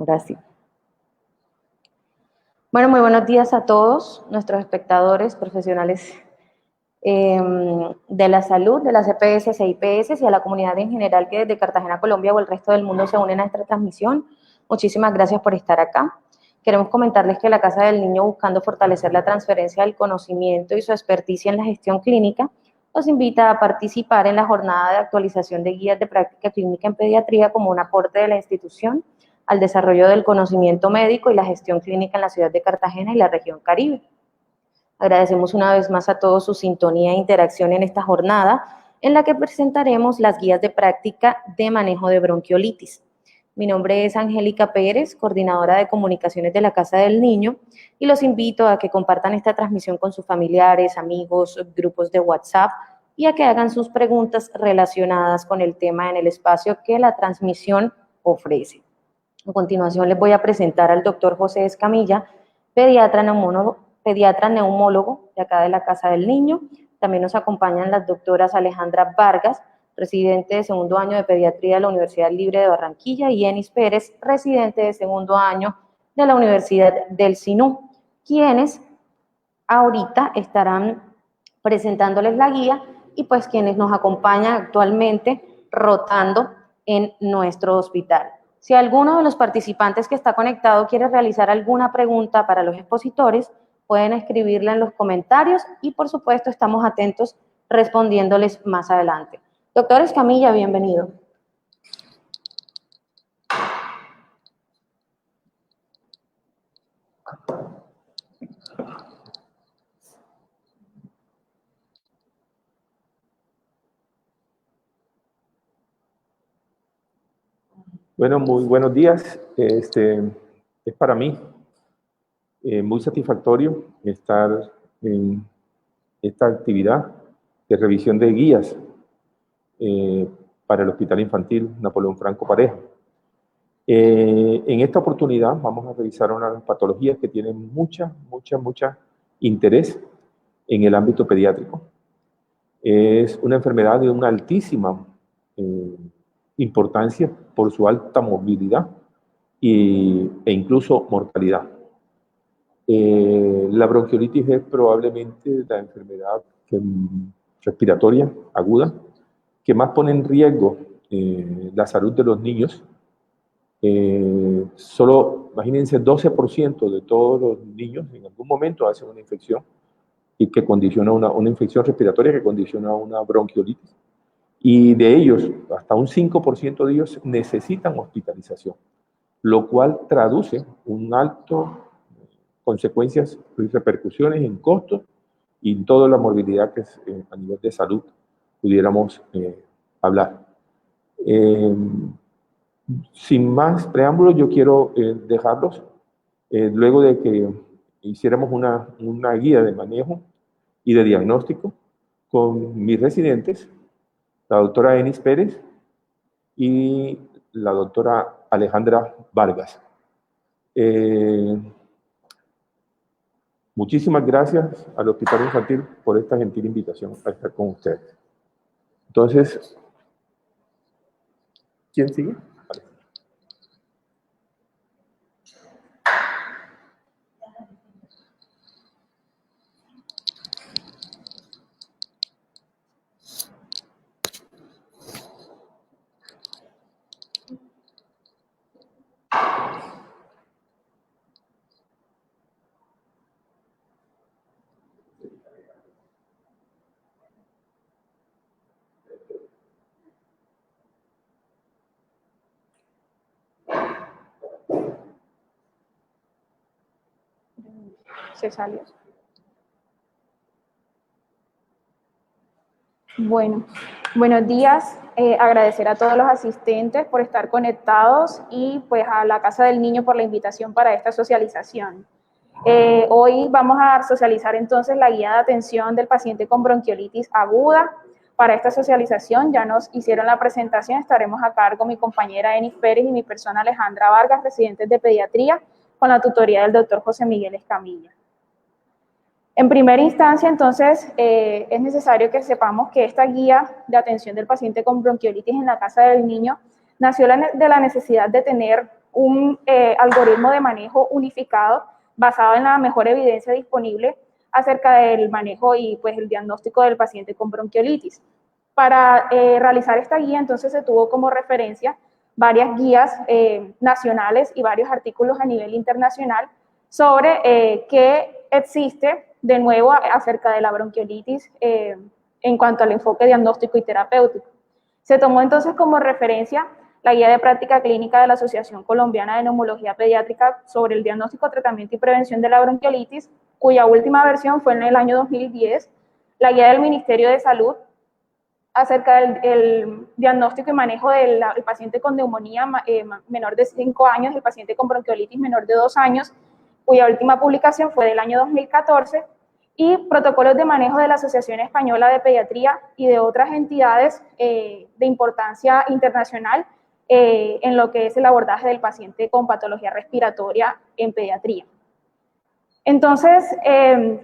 Ahora sí. Bueno, muy buenos días a todos nuestros espectadores, profesionales de la salud, de las EPS e IPS y a la comunidad en general que desde Cartagena, Colombia o el resto del mundo se unen a esta transmisión. Muchísimas gracias por estar acá. Queremos comentarles que la Casa del Niño, buscando fortalecer la transferencia del conocimiento y su experticia en la gestión clínica, nos invita a participar en la jornada de actualización de guías de práctica clínica en pediatría como un aporte de la institución al desarrollo del conocimiento médico y la gestión clínica en la ciudad de Cartagena y la región Caribe. Agradecemos una vez más a todos su sintonía e interacción en esta jornada, en la que presentaremos las guías de práctica de manejo de bronquiolitis. Mi nombre es Angélica Pérez, coordinadora de comunicaciones de la Casa del Niño, y los invito a que compartan esta transmisión con sus familiares, amigos, grupos de WhatsApp, y a que hagan sus preguntas relacionadas con el tema en el espacio que la transmisión ofrece. A continuación les voy a presentar al doctor José Escamilla, pediatra neumólogo de acá de la Casa del Niño. También nos acompañan las doctoras Alejandra Vargas, residente de segundo año de pediatría de la Universidad Libre de Barranquilla, y Enis Pérez, residente de segundo año de la Universidad del SINU, quienes ahorita estarán presentándoles la guía y pues quienes nos acompañan actualmente rotando en nuestro hospital. Si alguno de los participantes que está conectado quiere realizar alguna pregunta para los expositores, pueden escribirla en los comentarios y por supuesto estamos atentos respondiéndoles más adelante. Doctor Escamilla, bienvenido. Bueno, muy buenos días. Es para mí muy satisfactorio estar en esta actividad de revisión de guías para el Hospital Infantil Napoleón Franco Pareja. En esta oportunidad vamos a revisar unas patologías que tienen mucha interés en el ámbito pediátrico. Es una enfermedad de una altísima importancia por su alta movilidad e incluso mortalidad. La bronquiolitis es probablemente la enfermedad respiratoria aguda que más pone en riesgo la salud de los niños. Solo, imagínense, 12% de todos los niños en algún momento hacen una infección y que condiciona una infección respiratoria que condiciona una bronquiolitis. Y de ellos, hasta un 5% de ellos necesitan hospitalización, lo cual traduce un alto consecuencias y repercusiones en costos y en toda la morbilidad que a nivel de salud pudiéramos hablar. Sin más preámbulos, yo quiero dejarlos, luego de que hiciéramos una guía de manejo y de diagnóstico con mis residentes, la doctora Enis Pérez y la doctora Alejandra Vargas. Muchísimas gracias al Hospital Infantil por esta gentil invitación a estar con ustedes. Entonces, ¿quién sigue? Vale. Se salió. Bueno, buenos días. Agradecer a todos los asistentes por estar conectados y pues a la Casa del Niño por la invitación para esta socialización. Hoy vamos a socializar entonces la guía de atención del paciente con bronquiolitis aguda. Para esta socialización ya nos hicieron la presentación, estaremos a cargo mi compañera Enis Pérez y mi persona Alejandra Vargas, residentes de pediatría, con la tutoría del doctor José Miguel Escamilla. En primera instancia, entonces, es necesario que sepamos que esta guía de atención del paciente con bronquiolitis en la Casa del Niño nació de la necesidad de tener un algoritmo de manejo unificado basado en la mejor evidencia disponible acerca del manejo y pues el diagnóstico del paciente con bronquiolitis. Para realizar esta guía, entonces, se tuvo como referencia varias guías nacionales y varios artículos a nivel internacional sobre qué existe de nuevo acerca de la bronquiolitis en cuanto al enfoque diagnóstico y terapéutico. Se tomó entonces como referencia la guía de práctica clínica de la Asociación Colombiana de Neumología Pediátrica sobre el diagnóstico, tratamiento y prevención de la bronquiolitis, cuya última versión fue en el año 2010, la guía del Ministerio de Salud acerca del diagnóstico y manejo del paciente con neumonía menor de 5 años, el paciente con bronquiolitis menor de 2 años, cuya última publicación fue del año 2014, y protocolos de manejo de la Asociación Española de Pediatría y de otras entidades de importancia internacional en lo que es el abordaje del paciente con patología respiratoria en pediatría. Entonces,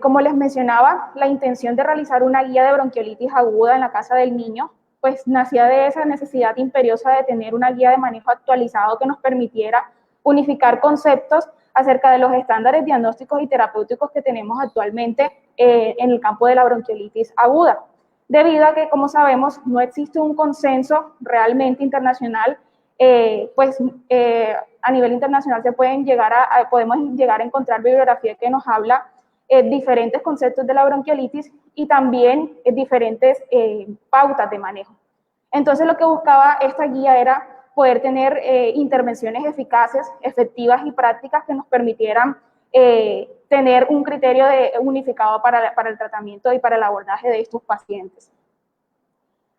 como les mencionaba, la intención de realizar una guía de bronquiolitis aguda en la casa del niño, pues nacía de esa necesidad imperiosa de tener una guía de manejo actualizado que nos permitiera unificar conceptos acerca de los estándares diagnósticos y terapéuticos que tenemos actualmente en el campo de la bronquiolitis aguda, debido a que, como sabemos, no existe un consenso realmente internacional, a nivel internacional podemos llegar a encontrar bibliografía que nos habla diferentes conceptos de la bronquiolitis y también diferentes pautas de manejo. Entonces, lo que buscaba esta guía era poder tener intervenciones eficaces, efectivas y prácticas que nos permitieran tener un criterio unificado para el tratamiento y para el abordaje de estos pacientes.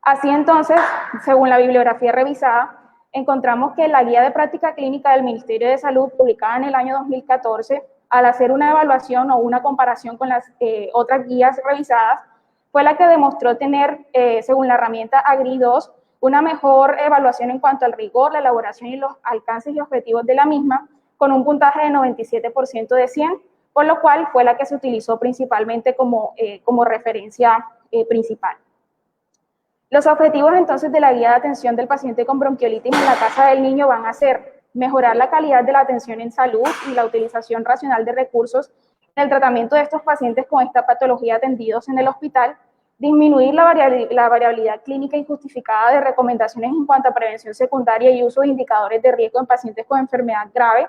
Así entonces, según la bibliografía revisada, encontramos que la guía de práctica clínica del Ministerio de Salud, publicada en el año 2014, al hacer una evaluación o una comparación con las otras guías revisadas, fue la que demostró tener, según la herramienta AGRI2, una mejor evaluación en cuanto al rigor, la elaboración y los alcances y objetivos de la misma, con un puntaje de 97% de 100, por lo cual fue la que se utilizó principalmente como referencia principal. Los objetivos entonces de la guía de atención del paciente con bronquiolitis en la casa del niño van a ser mejorar la calidad de la atención en salud y la utilización racional de recursos en el tratamiento de estos pacientes con esta patología atendidos en el hospital, disminuir la variabilidad clínica injustificada de recomendaciones en cuanto a prevención secundaria y uso de indicadores de riesgo en pacientes con enfermedad grave,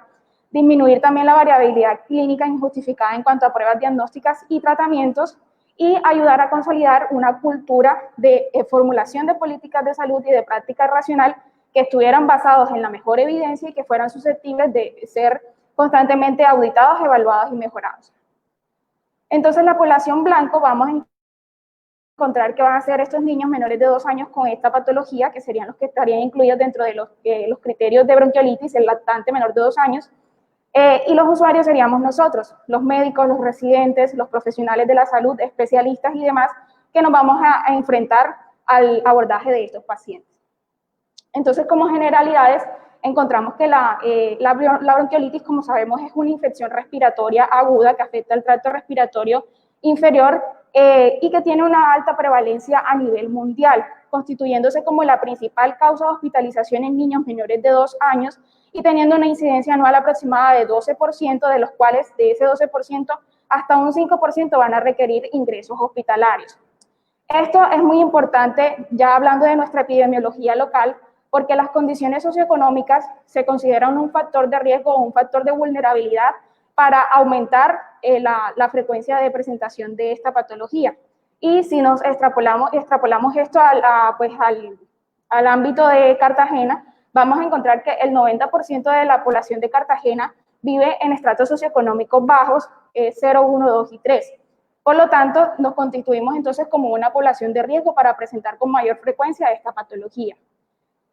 disminuir también la variabilidad clínica injustificada en cuanto a pruebas diagnósticas y tratamientos, y ayudar a consolidar una cultura de formulación de políticas de salud y de práctica racional que estuvieran basados en la mejor evidencia y que fueran susceptibles de ser constantemente auditados, evaluados y mejorados. Entonces, la población blanco, vamos a encontrar que van a ser estos niños menores de 2 años con esta patología, que serían los que estarían incluidos dentro de los criterios de bronquiolitis, el lactante menor de 2 años, y los usuarios seríamos nosotros, los médicos, los residentes, los profesionales de la salud, especialistas y demás, que nos vamos a enfrentar al abordaje de estos pacientes. Entonces, como generalidades, encontramos que la bronquiolitis, como sabemos, es una infección respiratoria aguda que afecta el tracto respiratorio inferior y que tiene una alta prevalencia a nivel mundial, constituyéndose como la principal causa de hospitalización en niños menores de 2 años y teniendo una incidencia anual aproximada de 12%, de los cuales de ese 12% hasta un 5% van a requerir ingresos hospitalarios. Esto es muy importante, ya hablando de nuestra epidemiología local, porque las condiciones socioeconómicas se consideran un factor de riesgo o un factor de vulnerabilidad para aumentar la frecuencia de presentación de esta patología. Y si nos extrapolamos esto al ámbito de Cartagena, vamos a encontrar que el 90% de la población de Cartagena vive en estratos socioeconómicos bajos, 0, 1, 2 y 3. Por lo tanto, nos constituimos entonces como una población de riesgo para presentar con mayor frecuencia esta patología.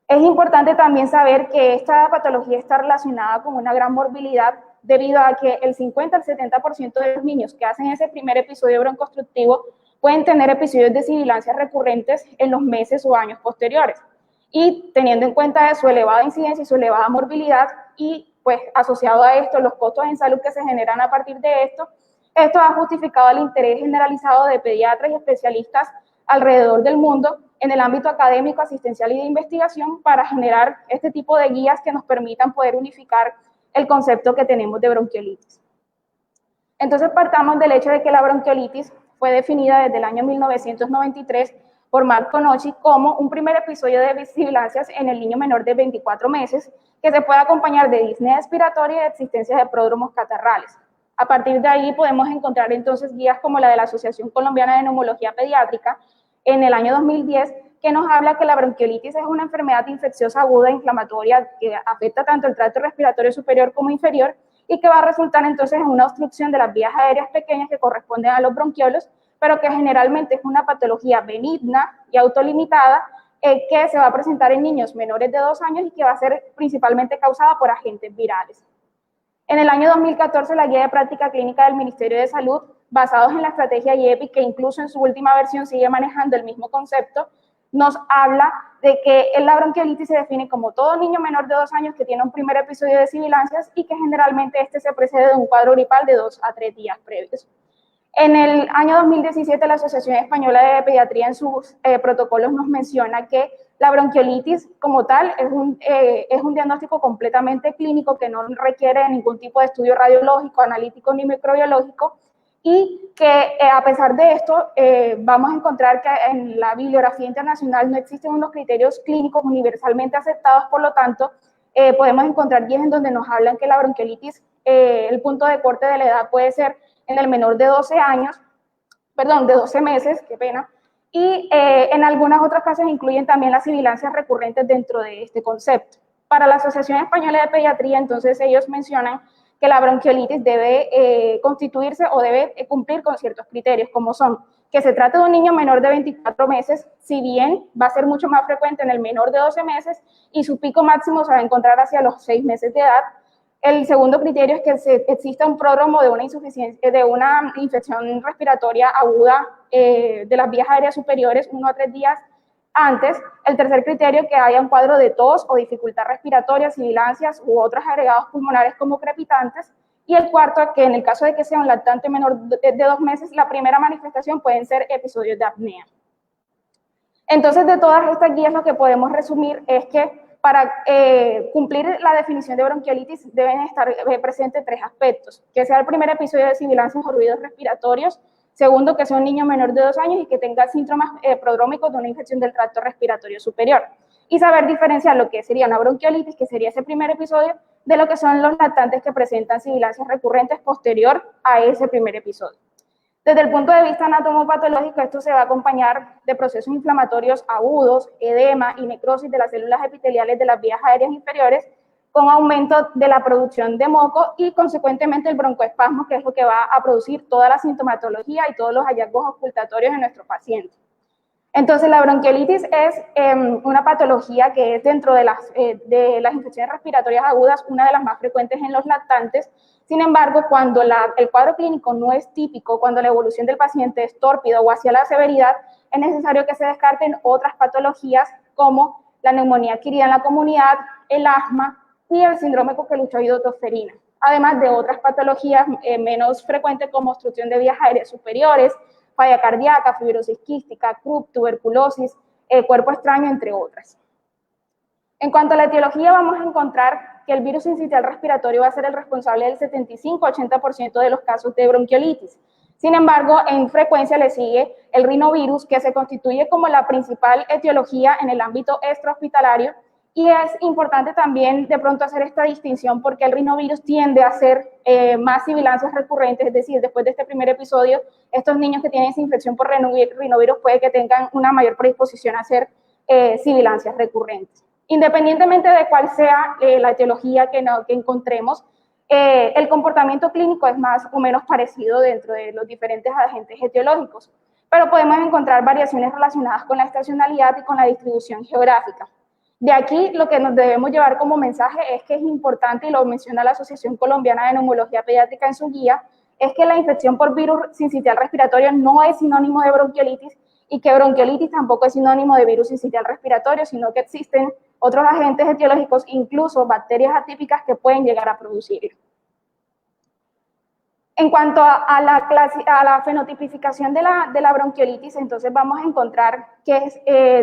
Es importante también saber que esta patología está relacionada con una gran morbilidad debido a que el 50 al 70% de los niños que hacen ese primer episodio broncoobstructivo pueden tener episodios de sibilancias recurrentes en los meses o años posteriores. Y teniendo en cuenta su elevada incidencia y su elevada morbilidad y pues asociado a esto los costos en salud que se generan a partir de esto ha justificado el interés generalizado de pediatras y especialistas alrededor del mundo en el ámbito académico, asistencial y de investigación para generar este tipo de guías que nos permitan poder unificar el concepto que tenemos de bronquiolitis. Entonces partamos del hecho de que la bronquiolitis fue definida desde el año 1993 por Mark Tonocchi como un primer episodio de sibilancias en el niño menor de 24 meses que se puede acompañar de disnea respiratoria y de existencia de pródromos catarrales. A partir de ahí podemos encontrar entonces guías como la de la Asociación Colombiana de Neumología Pediátrica en el año 2010, que nos habla que la bronquiolitis es una enfermedad infecciosa aguda inflamatoria que afecta tanto el tracto respiratorio superior como inferior y que va a resultar entonces en una obstrucción de las vías aéreas pequeñas que corresponden a los bronquiolos, pero que generalmente es una patología benigna y autolimitada que se va a presentar en niños menores de 2 años y que va a ser principalmente causada por agentes virales. En el año 2014, la Guía de Práctica Clínica del Ministerio de Salud, basados en la estrategia IEPI, que incluso en su última versión sigue manejando el mismo concepto, nos habla de que la bronquiolitis se define como todo niño menor de 2 años que tiene un primer episodio de sibilancias y que generalmente este se precede de un cuadro gripal de 2 a 3 días previos. En el año 2017, la Asociación Española de Pediatría en sus protocolos nos menciona que la bronquiolitis como tal es un diagnóstico completamente clínico que no requiere ningún tipo de estudio radiológico, analítico ni microbiológico y que a pesar de esto vamos a encontrar que en la bibliografía internacional no existen unos criterios clínicos universalmente aceptados, por lo tanto podemos encontrar guías en donde nos hablan que la bronquiolitis, el punto de corte de la edad puede ser en el menor de 12 años, perdón, de 12 meses, qué pena, y en algunas otras casos incluyen también las sibilancias recurrentes dentro de este concepto. Para la Asociación Española de Pediatría, entonces ellos mencionan que la bronquiolitis debe constituirse o debe cumplir con ciertos criterios, como son que se trate de un niño menor de 24 meses, si bien va a ser mucho más frecuente en el menor de 12 meses y su pico máximo se va a encontrar hacia los 6 meses de edad. El segundo criterio es que exista un pródromo de una insuficiencia, de una infección respiratoria aguda de las vías aéreas superiores 1 a 3 días antes. El tercer criterio, que haya un cuadro de tos o dificultad respiratoria, sibilancias u otros agregados pulmonares como crepitantes. Y el cuarto, que en el caso de que sea un lactante menor de 2 meses, la primera manifestación pueden ser episodios de apnea. Entonces, de todas estas guías, lo que podemos resumir es que para cumplir la definición de bronquiolitis deben estar presentes 3 aspectos: que sea el primer episodio de sibilancias o ruidos respiratorios, segundo, que sea un niño menor de 2 años y que tenga síntomas prodrómicos de una infección del tracto respiratorio superior, y saber diferenciar lo que sería una bronquiolitis, que sería ese primer episodio, de lo que son los lactantes que presentan sibilancias recurrentes posterior a ese primer episodio. Desde el punto de vista anatomopatológico, esto se va a acompañar de procesos inflamatorios agudos, edema y necrosis de las células epiteliales de las vías aéreas inferiores, con aumento de la producción de moco y, consecuentemente, el broncoespasmo, que es lo que va a producir toda la sintomatología y todos los hallazgos ocultatorios en nuestro paciente. Entonces, la bronquiolitis es una patología que es dentro de las infecciones respiratorias agudas una de las más frecuentes en los lactantes. Sin embargo, cuando el cuadro clínico no es típico, cuando la evolución del paciente es tórpida o hacia la severidad, es necesario que se descarten otras patologías como la neumonía adquirida en la comunidad, el asma y el síndrome coquelucho-tosferina, además de otras patologías menos frecuentes como obstrucción de vías aéreas superiores, falla cardíaca, fibrosis quística, Krupp, tuberculosis, cuerpo extraño, entre otras. En cuanto a la etiología, vamos a encontrar que el virus sincitial respiratorio va a ser el responsable del 75-80% de los casos de bronquiolitis. Sin embargo, en frecuencia le sigue el rinovirus, que se constituye como la principal etiología en el ámbito extrahospitalario, y es importante también de pronto hacer esta distinción porque el rinovirus tiende a hacer más sibilancias recurrentes, es decir, después de este primer episodio, estos niños que tienen esa infección por rinovirus puede que tengan una mayor predisposición a hacer sibilancias recurrentes. Independientemente de cuál sea la etiología que encontremos, el comportamiento clínico es más o menos parecido dentro de los diferentes agentes etiológicos, pero podemos encontrar variaciones relacionadas con la estacionalidad y con la distribución geográfica. De aquí, lo que nos debemos llevar como mensaje es que es importante, y lo menciona la Asociación Colombiana de Neumología Pediátrica en su guía, es que la infección por virus sincitial respiratorio no es sinónimo de bronquiolitis y que bronquiolitis tampoco es sinónimo de virus sincitial respiratorio, sino que existen otros agentes etiológicos, incluso bacterias atípicas, que pueden llegar a producirlo. En cuanto a la fenotipificación de la bronquiolitis, entonces vamos a encontrar que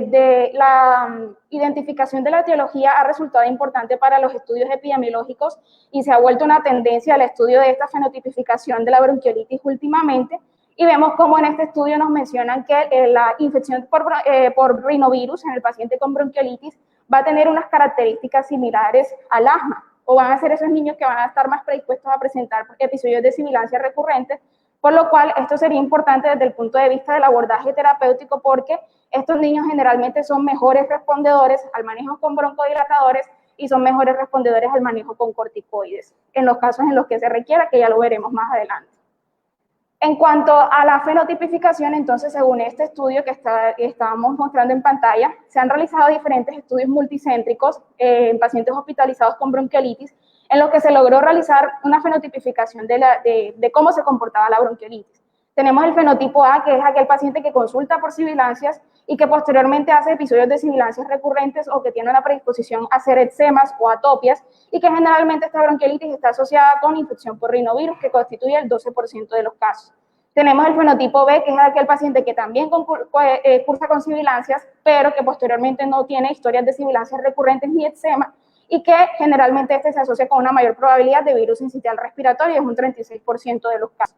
de la identificación de la etiología ha resultado importante para los estudios epidemiológicos y se ha vuelto una tendencia al estudio de esta fenotipificación de la bronquiolitis últimamente. Y vemos cómo en este estudio nos mencionan que la infección por rinovirus en el paciente con bronquiolitis va a tener unas características similares al asma, o van a ser esos niños que van a estar más predispuestos a presentar episodios de sibilancia recurrentes, por lo cual esto sería importante desde el punto de vista del abordaje terapéutico, porque estos niños generalmente son mejores respondedores al manejo con broncodilatadores y son mejores respondedores al manejo con corticoides, en los casos en los que se requiera, que ya lo veremos más adelante. En cuanto a la fenotipificación, entonces, según este estudio que estábamos mostrando en pantalla, se han realizado diferentes estudios multicéntricos en pacientes hospitalizados con bronquiolitis, en los que se logró realizar una fenotipificación de cómo se comportaba la bronquiolitis. Tenemos el fenotipo A, que es aquel paciente que consulta por sibilancias y que posteriormente hace episodios de sibilancias recurrentes o que tiene una predisposición a hacer eczemas o atopias, y que generalmente esta bronquiolitis está asociada con infección por rinovirus, que constituye el 12% de los casos. Tenemos el fenotipo B, que es aquel paciente que también cursa con sibilancias, pero que posteriormente no tiene historias de sibilancias recurrentes ni eczema, y que generalmente este se asocia con una mayor probabilidad de virus sincitial respiratorio, es un 36% de los casos.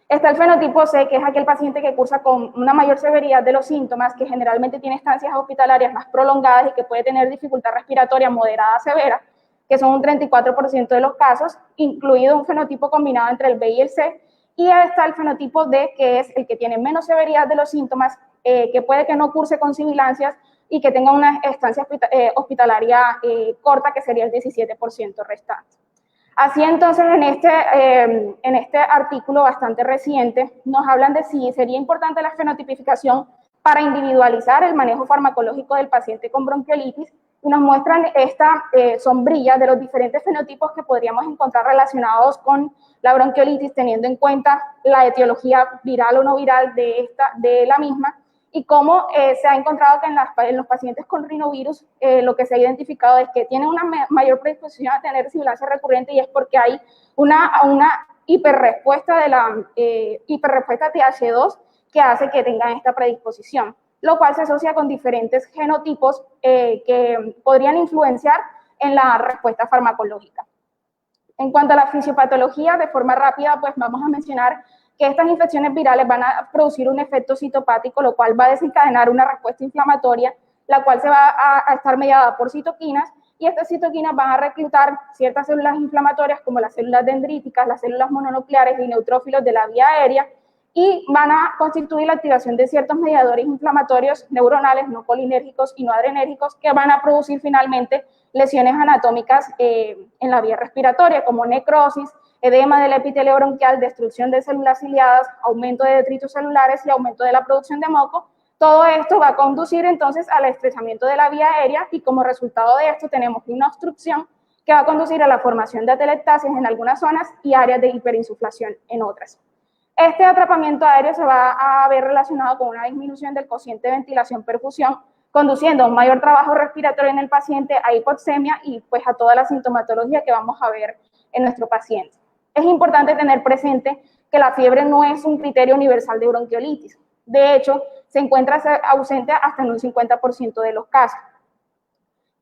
Está el fenotipo C, que es aquel paciente que cursa con una mayor severidad de los síntomas, que generalmente tiene estancias hospitalarias más prolongadas y que puede tener dificultad respiratoria moderada a severa, que son un 34% de los casos, incluido un fenotipo combinado entre el B y el C. Y está el fenotipo D, que es el que tiene menos severidad de los síntomas, que puede que no curse con sibilancias y que tenga una estancia hospitalaria corta, que sería el 17% restante. Así entonces, en este artículo bastante reciente, nos hablan de si sería importante la fenotipificación para individualizar el manejo farmacológico del paciente con bronquiolitis, y nos muestran esta sombrilla de los diferentes fenotipos que podríamos encontrar relacionados con la bronquiolitis, teniendo en cuenta la etiología viral o no viral de la misma, y cómo se ha encontrado que en los pacientes con rinovirus lo que se ha identificado es que tienen una mayor predisposición a tener sibilancia recurrente, y es porque hay una hiperrespuesta de la hiperrespuesta TH2 que hace que tengan esta predisposición, lo cual se asocia con diferentes genotipos que podrían influenciar en la respuesta farmacológica. En cuanto a la fisiopatología, de forma rápida, pues vamos a mencionar que estas infecciones virales van a producir un efecto citopático, lo cual va a desencadenar una respuesta inflamatoria, la cual se va a estar mediada por citoquinas, y estas citoquinas van a reclutar ciertas células inflamatorias como las células dendríticas, las células mononucleares y neutrófilos de la vía aérea, y van a constituir la activación de ciertos mediadores inflamatorios neuronales no colinérgicos y no adrenérgicos, que van a producir finalmente lesiones anatómicas en la vía respiratoria, como necrosis, edema del epitelio bronquial, destrucción de células ciliadas, aumento de detritos celulares y aumento de la producción de moco. Todo esto va a conducir entonces al estrechamiento de la vía aérea, y como resultado de esto tenemos una obstrucción que va a conducir a la formación de atelectasias en algunas zonas y áreas de hiperinsuflación en otras. Este atrapamiento aéreo se va a ver relacionado con una disminución del cociente de ventilación-perfusión, conduciendo a un mayor trabajo respiratorio en el paciente, a hipoxemia y pues a toda la sintomatología que vamos a ver en nuestro paciente. Es importante tener presente que la fiebre no es un criterio universal de bronquiolitis. De hecho, se encuentra ausente hasta en un 50% de los casos.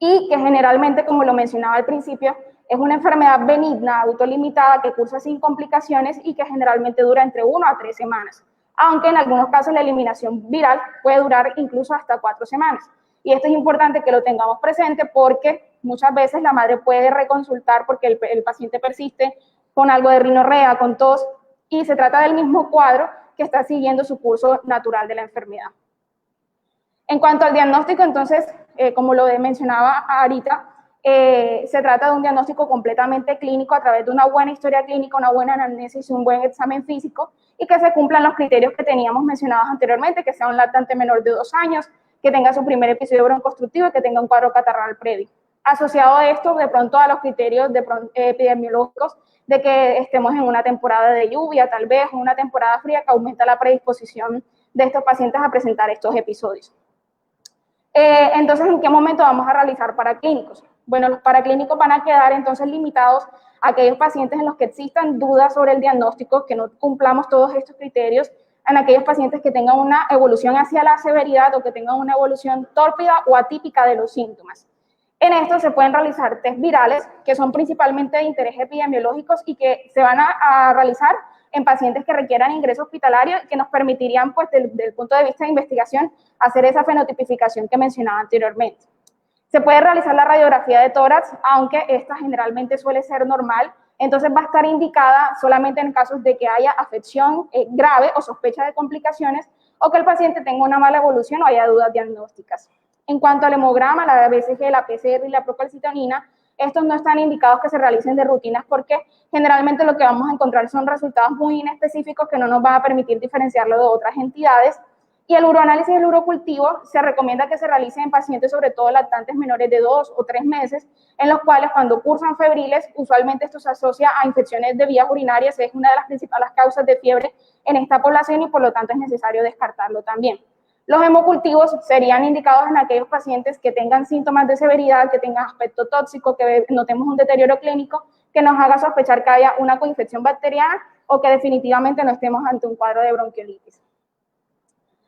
Y que generalmente, como lo mencionaba al principio, es una enfermedad benigna, autolimitada, que cursa sin complicaciones y que generalmente dura entre 1 a 3 semanas, aunque en algunos casos la eliminación viral puede durar incluso hasta 4 semanas. Y esto es importante que lo tengamos presente, porque muchas veces la madre puede reconsultar porque el paciente persiste con algo de rinorrea, con tos, y se trata del mismo cuadro que está siguiendo su curso natural de la enfermedad. En cuanto al diagnóstico, entonces, como lo mencionaba ahorita, se trata de un diagnóstico completamente clínico a través de una buena historia clínica, una buena anamnesis y un buen examen físico, y que se cumplan los criterios que teníamos mencionados anteriormente, que sea un lactante menor de 2 años, que tenga su primer episodio broncoobstructivo y que tenga un cuadro catarral previo. Asociado a esto, de pronto, a los criterios epidemiológicos de que estemos en una temporada de lluvia, tal vez, o una temporada fría, que aumenta la predisposición de estos pacientes a presentar estos episodios. Entonces, ¿en qué momento vamos a realizar paraclínicos? Bueno, los paraclínicos van a quedar entonces limitados a aquellos pacientes en los que existan dudas sobre el diagnóstico, que no cumplamos todos estos criterios, en aquellos pacientes que tengan una evolución hacia la severidad o que tengan una evolución tórpida o atípica de los síntomas. En esto se pueden realizar test virales, que son principalmente de interés epidemiológicos y que se van a realizar en pacientes que requieran ingreso hospitalario, que nos permitirían, pues, desde el punto de vista de investigación, hacer esa fenotipificación que mencionaba anteriormente. Se puede realizar la radiografía de tórax, aunque esta generalmente suele ser normal, entonces va a estar indicada solamente en casos de que haya afección grave o sospecha de complicaciones, o que el paciente tenga una mala evolución o haya dudas diagnósticas. En cuanto al hemograma, la BCG, la PCR y la procalcitonina, estos no están indicados que se realicen de rutinas porque generalmente lo que vamos a encontrar son resultados muy inespecíficos que no nos van a permitir diferenciarlo de otras entidades. Y el uroanálisis y el urocultivo se recomienda que se realicen en pacientes, sobre todo lactantes menores de 2 o 3 meses, en los cuales cuando cursan febriles, usualmente esto se asocia a infecciones de vías urinarias, es una de las principales causas de fiebre en esta población y por lo tanto es necesario descartarlo también. Los hemocultivos serían indicados en aquellos pacientes que tengan síntomas de severidad, que tengan aspecto tóxico, que notemos un deterioro clínico, que nos haga sospechar que haya una coinfección bacteriana o que definitivamente no estemos ante un cuadro de bronquiolitis.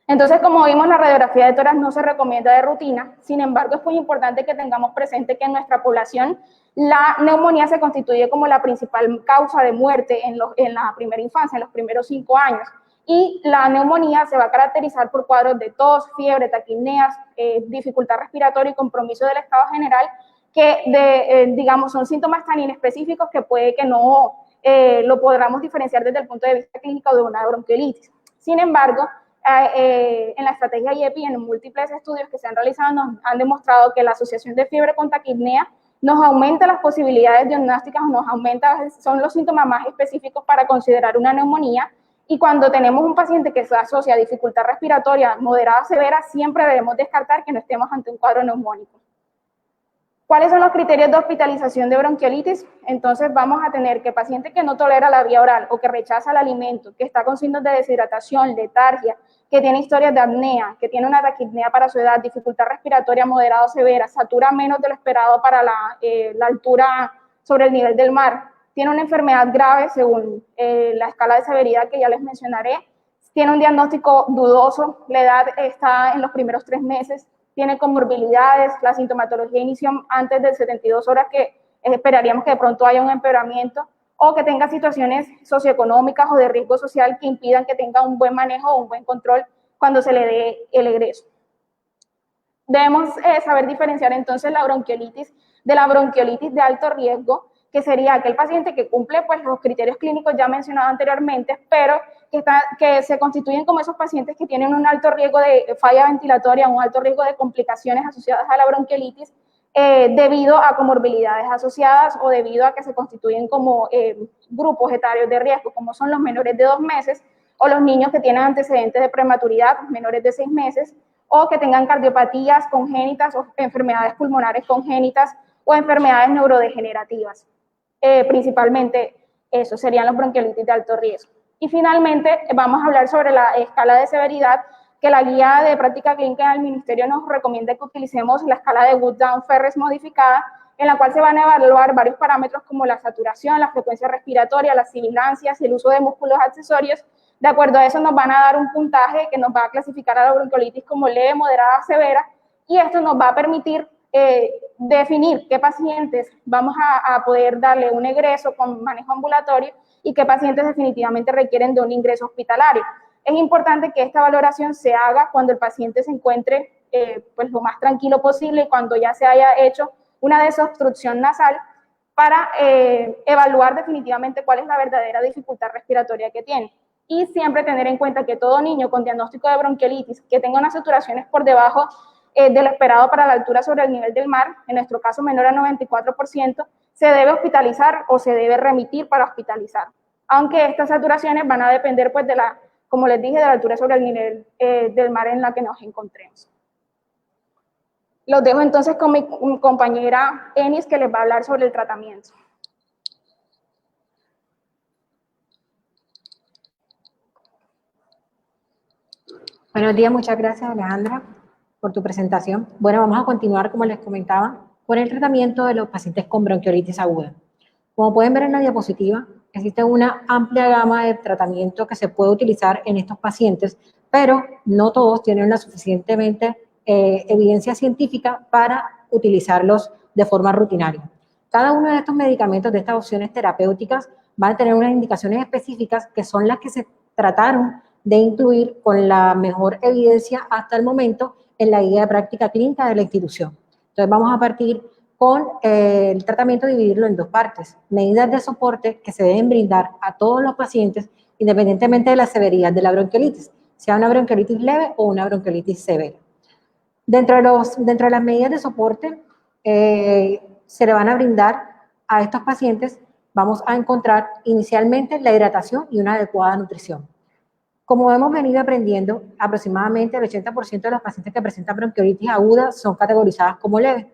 Entonces, como vimos, la radiografía de tórax no se recomienda de rutina, sin embargo, es muy importante que tengamos presente que en nuestra población la neumonía se constituye como la principal causa de muerte en la primera infancia, en los primeros 5 años, y la neumonía se va a caracterizar por cuadros de tos, fiebre, taquipneas, dificultad respiratoria y compromiso del estado general, que digamos son síntomas tan inespecíficos que puede que no lo podamos diferenciar desde el punto de vista clínico de una bronquiolitis. Sin embargo, en la estrategia IEPI, en múltiples estudios que se han realizado, nos han demostrado que la asociación de fiebre con taquipnea nos aumenta las posibilidades diagnósticas, son los síntomas más específicos para considerar una neumonía, y cuando tenemos un paciente que se asocia a dificultad respiratoria moderada a severa, siempre debemos descartar que no estemos ante un cuadro neumónico. ¿Cuáles son los criterios de hospitalización de bronquiolitis? Entonces vamos a tener que paciente que no tolera la vía oral o que rechaza el alimento, que está con signos de deshidratación, letargia, que tiene historias de apnea, que tiene una taquipnea para su edad, dificultad respiratoria moderada o severa, satura menos de lo esperado para la altura sobre el nivel del mar, tiene una enfermedad grave según la escala de severidad que ya les mencionaré, tiene un diagnóstico dudoso, la edad está en los primeros 3 meses, tiene comorbilidades, la sintomatología inició antes de 72 horas, que esperaríamos que de pronto haya un empeoramiento, o que tenga situaciones socioeconómicas o de riesgo social que impidan que tenga un buen manejo o un buen control cuando se le dé el egreso. Debemos saber diferenciar entonces la bronquiolitis de la bronquiolitis de alto riesgo, que sería aquel paciente que cumple, pues, los criterios clínicos ya mencionados anteriormente, pero que se constituyen como esos pacientes que tienen un alto riesgo de falla ventilatoria, un alto riesgo de complicaciones asociadas a la bronquiolitis, debido a comorbilidades asociadas o debido a que se constituyen como grupos etarios de riesgo, como son los menores de 2 meses o los niños que tienen antecedentes de prematuridad, menores de 6 meses, o que tengan cardiopatías congénitas o enfermedades pulmonares congénitas o enfermedades neurodegenerativas. Principalmente eso serían los bronquiolitis de alto riesgo. Y finalmente vamos a hablar sobre la escala de severidad, que la guía de práctica clínica del ministerio nos recomienda que utilicemos la escala de Wood-Down-Ferres modificada, en la cual se van a evaluar varios parámetros como la saturación, la frecuencia respiratoria, las sibilancias y el uso de músculos accesorios. De acuerdo a eso nos van a dar un puntaje que nos va a clasificar a la bronquiolitis como leve, moderada, severa, y esto nos va a permitir definir qué pacientes vamos a poder darle un egreso con manejo ambulatorio y qué pacientes definitivamente requieren de un ingreso hospitalario. Es importante que esta valoración se haga cuando el paciente se encuentre pues lo más tranquilo posible, cuando ya se haya hecho una desobstrucción nasal, para evaluar definitivamente cuál es la verdadera dificultad respiratoria que tiene. Y siempre tener en cuenta que todo niño con diagnóstico de bronquiolitis que tenga unas saturaciones por debajo de lo esperado para la altura sobre el nivel del mar, en nuestro caso menor a 94%, se debe hospitalizar o se debe remitir para hospitalizar. Aunque estas saturaciones van a depender, pues, como les dije, de la altura sobre el nivel del mar en la que nos encontremos. Los dejo entonces con mi compañera Enis, que les va a hablar sobre el tratamiento. Buenos días, muchas gracias, Alejandra, por tu presentación. Bueno, vamos a continuar, como les comentaba, con el tratamiento de los pacientes con bronquiolitis aguda. Como pueden ver en la diapositiva, existe una amplia gama de tratamiento que se puede utilizar en estos pacientes, pero no todos tienen la suficientemente evidencia científica para utilizarlos de forma rutinaria. Cada uno de estos medicamentos, de estas opciones terapéuticas, van a tener unas indicaciones específicas que son las que se trataron de incluir con la mejor evidencia hasta el momento en la guía de práctica clínica de la institución. Entonces vamos a partir con el tratamiento, dividirlo en dos partes. Medidas de soporte que se deben brindar a todos los pacientes independientemente de la severidad de la bronquiolitis, sea una bronquiolitis leve o una bronquiolitis severa. Dentro de las medidas de soporte se le van a brindar a estos pacientes, vamos a encontrar inicialmente la hidratación y una adecuada nutrición. Como hemos venido aprendiendo, aproximadamente el 80% de los pacientes que presentan bronquiolitis aguda son categorizadas como leves,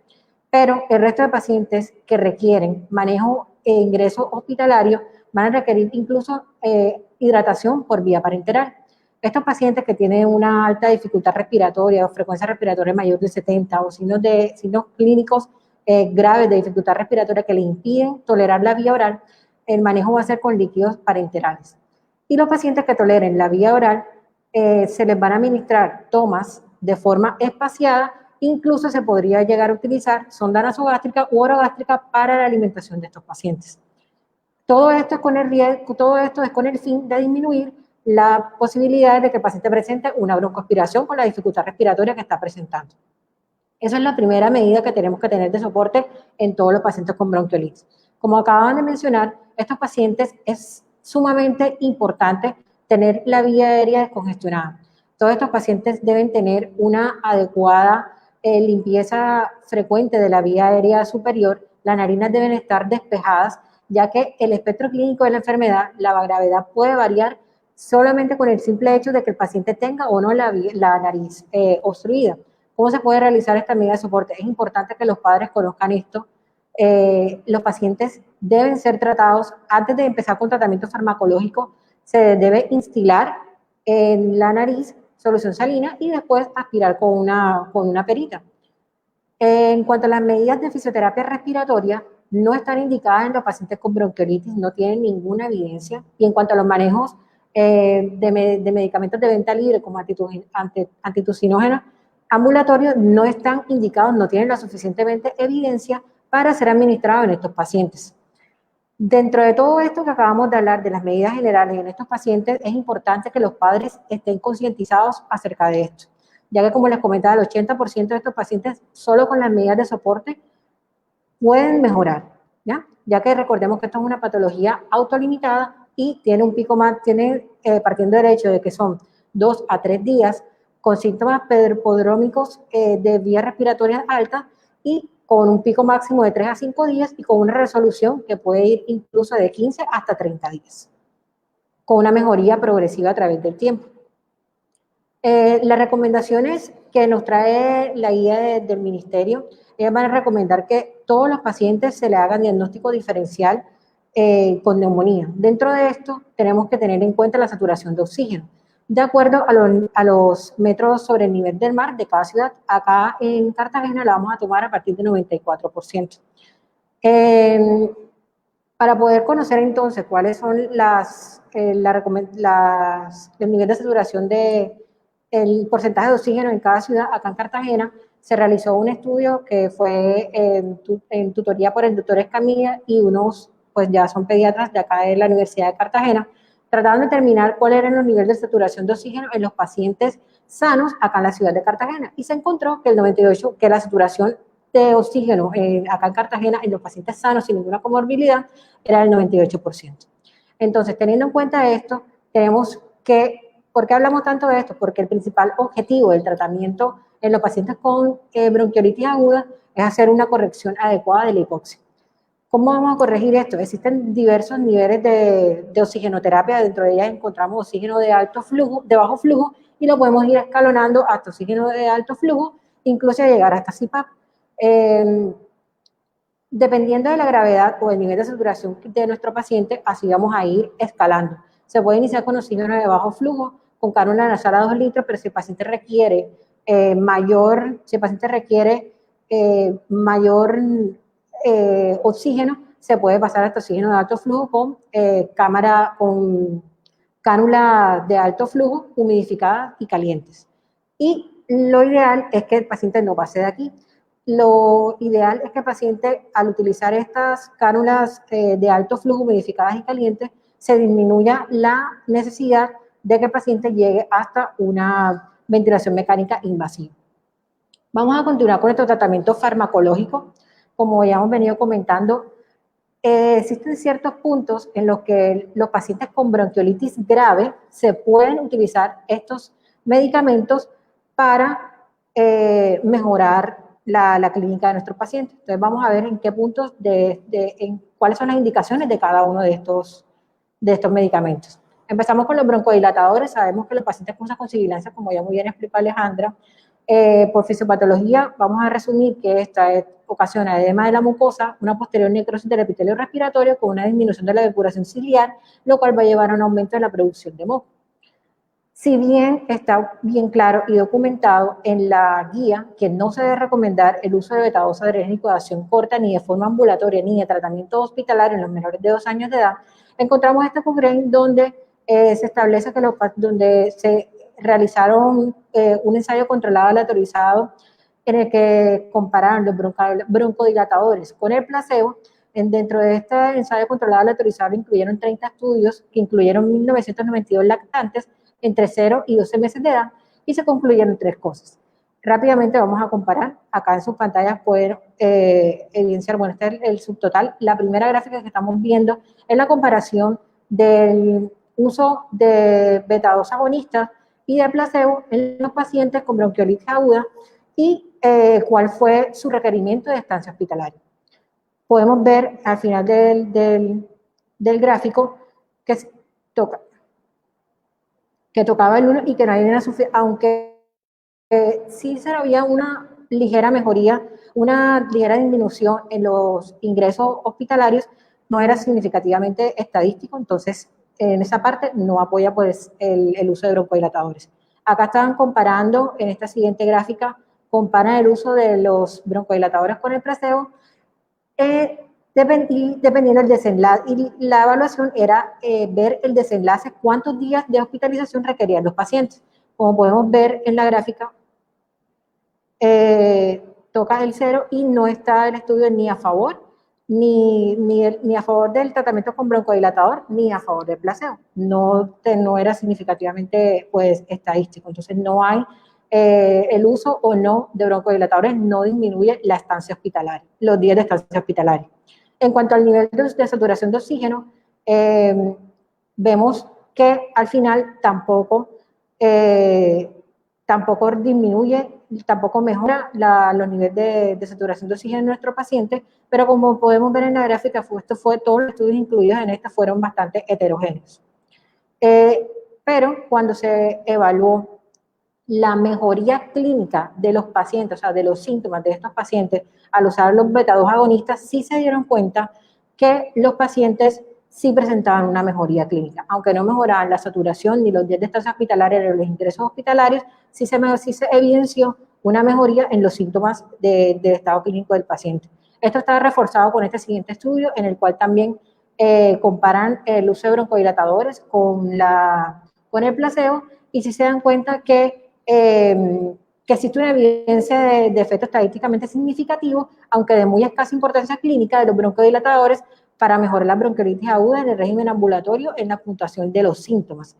pero el resto de pacientes que requieren manejo e ingreso hospitalario van a requerir incluso hidratación por vía parenteral. Estos pacientes que tienen una alta dificultad respiratoria o frecuencia respiratoria mayor de 70 o signos clínicos graves de dificultad respiratoria que le impiden tolerar la vía oral, el manejo va a ser con líquidos parenterales. Y los pacientes que toleren la vía oral, se les van a administrar tomas de forma espaciada, incluso se podría llegar a utilizar sonda nasogástrica u orogástrica para la alimentación de estos pacientes. Todo esto es con el fin de disminuir la posibilidad de que el paciente presente una broncoaspiración con la dificultad respiratoria que está presentando. Esa es la primera medida que tenemos que tener de soporte en todos los pacientes con bronquiolitis. Como acaban de mencionar, estos pacientes es sumamente importante tener la vía aérea descongestionada. Todos estos pacientes deben tener una adecuada limpieza frecuente de la vía aérea superior. Las narinas deben estar despejadas, ya que el espectro clínico de la enfermedad, la gravedad puede variar solamente con el simple hecho de que el paciente tenga o no la nariz obstruida. ¿Cómo se puede realizar esta medida de soporte? Es importante que los padres conozcan esto. Los pacientes deben ser tratados antes de empezar con tratamiento farmacológico. Se debe instilar en la nariz solución salina y después aspirar con una perita. En cuanto a las medidas de fisioterapia respiratoria, no están indicadas en los pacientes con bronquiolitis, no tienen ninguna evidencia. Y en cuanto a los manejos de medicamentos de venta libre como antitusinógenos ambulatorios, no están indicados, no tienen la suficientemente evidencia para ser administrados en estos pacientes. Dentro de todo esto que acabamos de hablar, de las medidas generales en estos pacientes, es importante que los padres estén concientizados acerca de esto, ya que como les comentaba, el 80% de estos pacientes solo con las medidas de soporte pueden mejorar, ya que recordemos que esto es una patología autolimitada y tiene un pico más, partiendo del hecho de que son 2 a 3 días con síntomas prodrómicos de vías respiratorias altas y con un pico máximo de 3 a 5 días y con una resolución que puede ir incluso de 15 hasta 30 días, con una mejoría progresiva a través del tiempo. Las recomendaciones que nos trae la guía del ministerio, ellas van a recomendar que todos los pacientes se le hagan diagnóstico diferencial con neumonía. Dentro de esto tenemos que tener en cuenta la saturación de oxígeno. De acuerdo a los metros sobre el nivel del mar de cada ciudad, acá en Cartagena la vamos a tomar a partir del 94%. Para poder conocer entonces cuáles son el nivel de saturación el porcentaje de oxígeno en cada ciudad, acá en Cartagena, se realizó un estudio que fue en tutoría por el doctor Escamilla y unos, pues ya son pediatras de acá de la Universidad de Cartagena, trataron de determinar cuáles eran los niveles de saturación de oxígeno en los pacientes sanos acá en la ciudad de Cartagena. Y se encontró que que la saturación de oxígeno acá en Cartagena en los pacientes sanos sin ninguna comorbilidad era del 98%. Entonces, teniendo en cuenta esto, tenemos que, ¿por qué hablamos tanto de esto? Porque el principal objetivo del tratamiento en los pacientes con bronquiolitis aguda es hacer una corrección adecuada de la hipoxia. ¿Cómo vamos a corregir esto? Existen diversos niveles de oxigenoterapia, dentro de ellas encontramos oxígeno de alto flujo, de bajo flujo, y lo podemos ir escalonando hasta oxígeno de alto flujo, incluso llegar hasta CPAP. Dependiendo de la gravedad o el nivel de saturación de nuestro paciente, así vamos a ir escalando. Se puede iniciar con oxígeno de bajo flujo, con cánula nasal a 2 litros, pero si el paciente requiere mayor oxígeno, se puede pasar hasta oxígeno de alto flujo con cánula de alto flujo, humidificadas y calientes. Y lo ideal es que el paciente no pase de aquí. Lo ideal es que el paciente, al utilizar estas cánulas de alto flujo, humidificadas y calientes, se disminuya la necesidad de que el paciente llegue hasta una ventilación mecánica invasiva. Vamos a continuar con nuestro tratamiento farmacológico. Como ya hemos venido comentando, existen ciertos puntos en los que los pacientes con bronquiolitis grave se pueden utilizar estos medicamentos para mejorar la clínica de nuestros pacientes. Entonces vamos a ver en qué puntos, cuáles son las indicaciones de cada uno de estos medicamentos. Empezamos con los broncodilatadores. Sabemos que los pacientes con sibilancia, como ya muy bien explicó Alejandra, por fisiopatología, vamos a resumir que esta ocasiona edema de la mucosa, una posterior necrosis del epitelio respiratorio con una disminución de la depuración ciliar, lo cual va a llevar a un aumento de la producción de moco. Si bien está bien claro y documentado en la guía que no se debe recomendar el uso de beta-2-adrenérgico de acción corta ni de forma ambulatoria ni de tratamiento hospitalario en los menores de 2 años de edad, encontramos este congreso donde se establece que donde se realizaron un ensayo controlado aleatorizado en el que compararon los broncodilatadores con el placebo. Dentro de este ensayo controlado aleatorizado incluyeron 30 estudios que incluyeron 1.992 lactantes entre 0 y 12 meses de edad y se concluyeron 3 cosas. Rápidamente vamos a comparar. Acá en sus pantallas pueden evidenciar, bueno, este es el subtotal. La primera gráfica que estamos viendo es la comparación del uso de beta-2 agonistas y de placebo en los pacientes con bronquiolitis aguda y cuál fue su requerimiento de estancia hospitalaria. Podemos ver al final del gráfico que tocaba el 1 y que no hay una suficiente, aunque sí se había una ligera mejoría, una ligera disminución en los ingresos hospitalarios, no era significativamente estadístico, entonces en esa parte no apoya pues el uso de broncodilatadores. Acá estaban comparando, en esta siguiente gráfica, comparan el uso de los broncodilatadores con el placebo, dependiendo del desenlace, y la evaluación era ver el desenlace, cuántos días de hospitalización requerían los pacientes. Como podemos ver en la gráfica, toca el 0 y no está el estudio ni a favor ni a favor del tratamiento con broncodilatador, ni a favor del placebo. No era significativamente pues, estadístico. Entonces, no hay el uso o no de broncodilatadores, no disminuye la estancia hospitalaria, los días de estancia hospitalaria. En cuanto al nivel de saturación de oxígeno, vemos que al final tampoco disminuye, tampoco mejora los niveles de saturación de oxígeno en nuestro paciente, pero como podemos ver en la gráfica, todos los estudios incluidos en esta fueron bastante heterogéneos. Pero cuando se evaluó la mejoría clínica de los pacientes, o sea, de los síntomas de estos pacientes, al usar los beta-2 agonistas, sí se dieron cuenta que los pacientes sí presentaban una mejoría clínica. Aunque no mejoraban la saturación ni los días de estancia hospitalaria ni los ingresos hospitalarios, sí se evidenció una mejoría en los síntomas del estado clínico del paciente. Esto está reforzado con este siguiente estudio, en el cual también comparan el uso de broncodilatadores con el placebo, y sí se dan cuenta que existe una evidencia de efecto estadísticamente significativo, aunque de muy escasa importancia clínica, de los broncodilatadores para mejorar la bronquiolitis aguda en el régimen ambulatorio en la puntuación de los síntomas.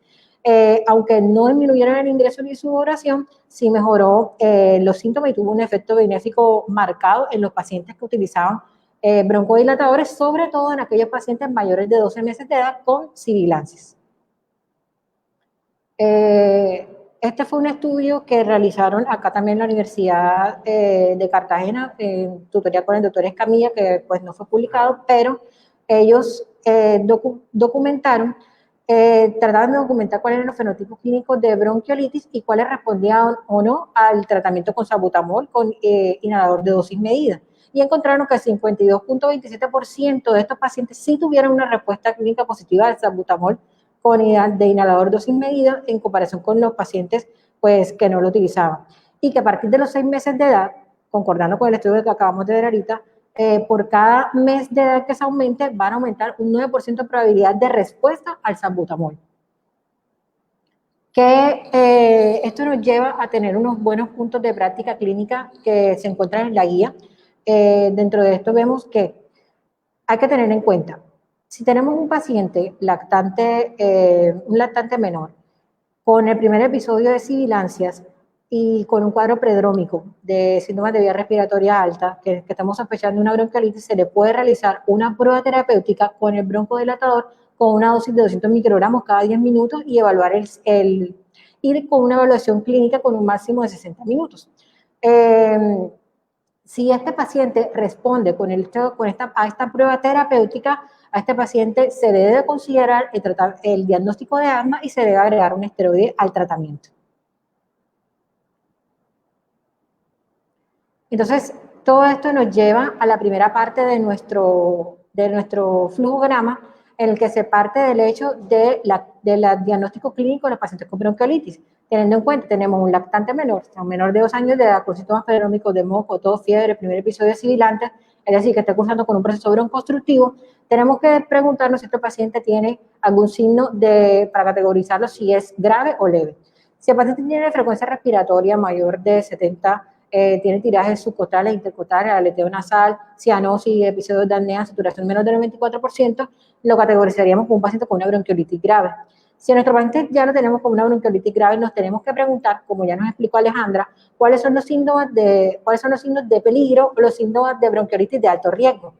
Aunque no disminuyeron el ingreso ni su duración, sí mejoró los síntomas y tuvo un efecto benéfico marcado en los pacientes que utilizaban broncodilatadores, sobre todo en aquellos pacientes mayores de 12 meses de edad con sibilancias. Este fue un estudio que realizaron acá también en la Universidad de Cartagena, en tutoría con el doctor Escamilla, que pues no fue publicado, pero ellos trataban de documentar cuáles eran los fenotipos clínicos de bronquiolitis y cuáles respondían o no al tratamiento con salbutamol con inhalador de dosis medida. Y encontraron que el 52.27% de estos pacientes sí tuvieron una respuesta clínica positiva al salbutamol de inhalador dosis medida en comparación con los pacientes pues, que no lo utilizaban. Y que a partir de los 6 meses de edad, concordando con el estudio que acabamos de ver ahorita, por cada mes de edad que se aumente, van a aumentar un 9% de probabilidad de respuesta al salbutamol. Esto nos lleva a tener unos buenos puntos de práctica clínica que se encuentran en la guía. Dentro de esto vemos que hay que tener en cuenta, si tenemos un paciente lactante, un lactante menor, con el primer episodio de sibilancias y con un cuadro predrómico de síntomas de vía respiratoria alta, que estamos sospechando una bronquiolitis, se le puede realizar una prueba terapéutica con el broncodilatador con una dosis de 200 microgramos cada 10 minutos y evaluar ir con una evaluación clínica con un máximo de 60 minutos. Si este paciente responde a esta prueba terapéutica, a este paciente se le debe considerar el diagnóstico de asma y se debe agregar un esteroide al tratamiento. Entonces, todo esto nos lleva a la primera parte de nuestro flujograma, en el que se parte del hecho del diagnóstico clínico de los pacientes con bronquiolitis. Teniendo en cuenta, tenemos un lactante menor, un menor de 2 años de edad con síntomas predrómicos de moco, tos, fiebre, primer episodio de sibilantes, es decir, que está cursando con un proceso broncoconstructivo. Tenemos que preguntarnos si este paciente tiene algún signo para categorizarlo si es grave o leve. Si el paciente tiene frecuencia respiratoria mayor de 70, tiene tirajes subcostales, intercostales, aleteo nasal, cianosis, episodios de apnea, saturación menos del 94%, lo categorizaríamos como un paciente con una bronquiolitis grave. Si a nuestro paciente ya lo tenemos con una bronquiolitis grave, nos tenemos que preguntar, como ya nos explicó Alejandra, cuáles son los signos de peligro o los síntomas de bronquiolitis de alto riesgo.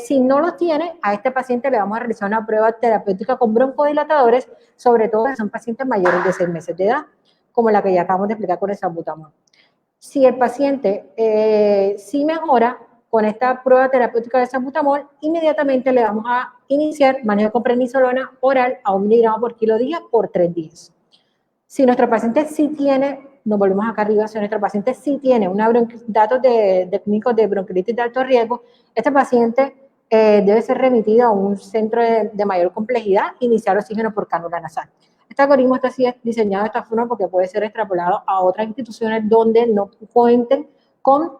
Si no los tiene, a este paciente le vamos a realizar una prueba terapéutica con broncodilatadores, sobre todo si son pacientes mayores de 6 meses de edad, como la que ya acabamos de explicar con el salbutamol. Si el paciente sí mejora con esta prueba terapéutica de salbutamol, inmediatamente le vamos a iniciar manejo con prednisolona oral a 1 miligramo por kilo día por 3 días. Si nuestro paciente sí tiene, nos volvemos acá arriba, si nuestro paciente sí tiene datos de clínicos de bronquiolitis de alto riesgo, este paciente debe ser remitido a un centro de mayor complejidad e iniciar oxígeno por cánula nasal. Este algoritmo está así diseñado de esta forma porque puede ser extrapolado a otras instituciones donde no cuenten con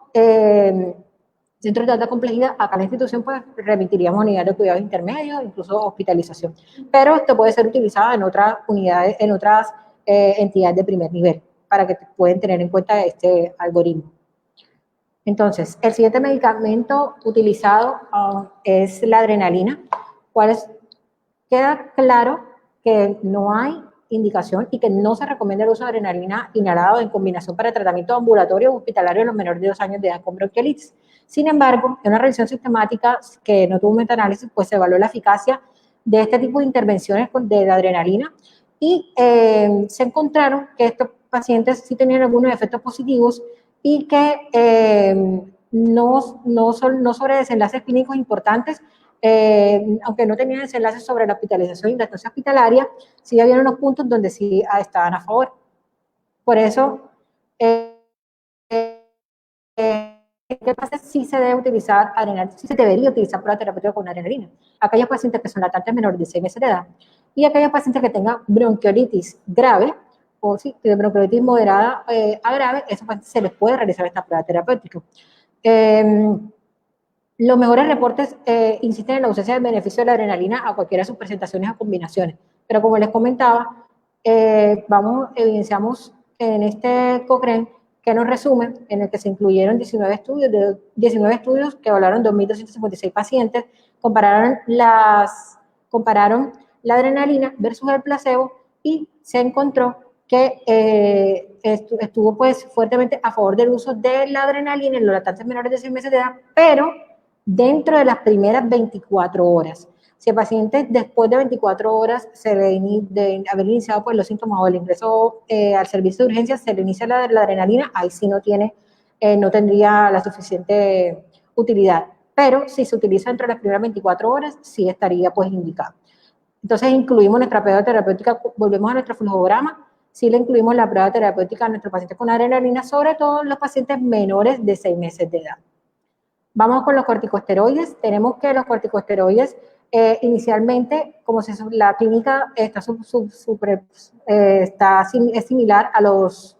centros de alta complejidad. Acá la institución pues remitiríamos a unidades de cuidados intermedios, incluso hospitalización. Pero esto puede ser utilizado en otras unidades, en otras entidades de primer nivel, para que puedan tener en cuenta este algoritmo. Entonces, el siguiente medicamento utilizado es la adrenalina. Queda claro que no hay indicación y que no se recomienda el uso de adrenalina inhalado en combinación para tratamiento ambulatorio o hospitalario en los menores de 2 años de edad con bronquiolitis. Sin embargo, en una revisión sistemática que no tuvo un metaanálisis, pues se evaluó la eficacia de este tipo de intervenciones de la adrenalina y se encontraron que estos pacientes sí tenían algunos efectos positivos y que no sobre desenlaces clínicos importantes, aunque no tenían desenlaces sobre la hospitalización y la estancia hospitalaria, sí había unos puntos donde sí estaban a favor. Por eso, ¿qué pasa si se debe utilizar adrenalina? Si se debería utilizar prueba terapéutica con adrenalina. Aquellos pacientes que son lactantes menores de 6 meses de edad y aquellos pacientes que tengan bronquiolitis grave o sí, de bronquiolitis moderada a grave, esos pacientes se les puede realizar esta prueba terapéutica. Los mejores reportes insisten en la ausencia del beneficio de la adrenalina a cualquiera de sus presentaciones o combinaciones. Pero como les comentaba, evidenciamos en este Cochrane que nos resume en el que se incluyeron 19 estudios que evaluaron 2.256 pacientes, compararon la adrenalina versus el placebo y se encontró que estuvo pues fuertemente a favor del uso de la adrenalina en los lactantes menores de 6 meses de edad, pero dentro de las primeras 24 horas. Si el paciente después de 24 horas de haber iniciado pues, los síntomas o el ingreso al servicio de urgencias, se le inicia la adrenalina, ahí sí no tendría la suficiente utilidad. Pero si se utiliza dentro de las primeras 24 horas, sí estaría pues indicado. Entonces incluimos nuestra prueba terapéutica, volvemos a nuestro flujograma, sí le incluimos la prueba terapéutica a nuestros pacientes con adrenalina, sobre todo en los pacientes menores de 6 meses de edad. Vamos con los corticosteroides. Tenemos que los corticosteroides inicialmente, como la clínica es similar a los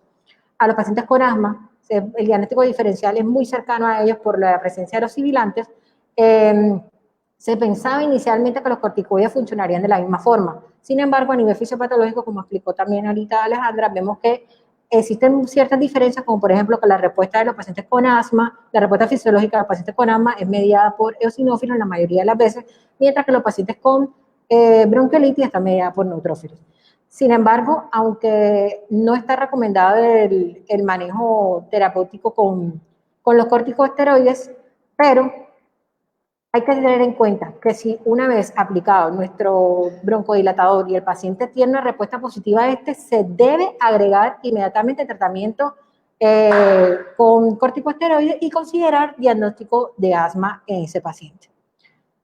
pacientes con asma, el diagnóstico diferencial es muy cercano a ellos por la presencia de los sibilantes, se pensaba inicialmente que los corticoides funcionarían de la misma forma. Sin embargo, a nivel fisiopatológico, como explicó también ahorita Alejandra, vemos que existen ciertas diferencias, como por ejemplo que la respuesta de los pacientes con asma, la respuesta fisiológica de los pacientes con asma es mediada por eosinófilos la mayoría de las veces, mientras que los pacientes con bronquiolitis está mediada por neutrófilos. Sin embargo, aunque no está recomendado el manejo terapéutico con los corticosteroides, pero hay que tener en cuenta que si una vez aplicado nuestro broncodilatador y el paciente tiene una respuesta positiva a este, se debe agregar inmediatamente tratamiento con corticosteroides y considerar diagnóstico de asma en ese paciente.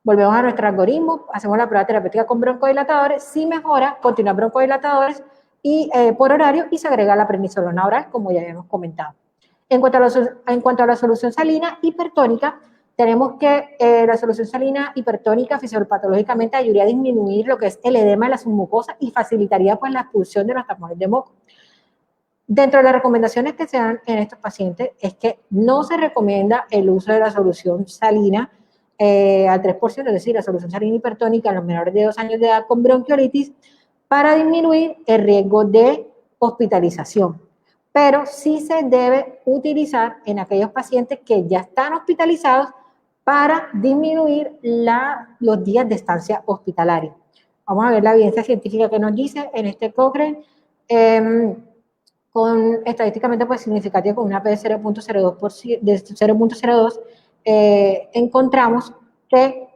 Volvemos a nuestro algoritmo, hacemos la prueba terapéutica con broncodilatadores, si mejora, continúa broncodilatadores y, por horario y se agrega la prednisolona oral, como ya habíamos comentado. En cuanto a la solución salina hipertónica, tenemos que la solución salina hipertónica fisiopatológicamente ayudaría a disminuir lo que es el edema de la submucosa y facilitaría pues la expulsión de los tapones de moco. Dentro de las recomendaciones que se dan en estos pacientes es que no se recomienda el uso de la solución salina al 3%, es decir, la solución salina hipertónica en los menores de 2 años de edad con bronquiolitis para disminuir el riesgo de hospitalización. Pero sí se debe utilizar en aquellos pacientes que ya están hospitalizados para disminuir los días de estancia hospitalaria. Vamos a ver la evidencia científica que nos dice en este Cochrane, estadísticamente pues, significativa con una P de 0.02, encontramos que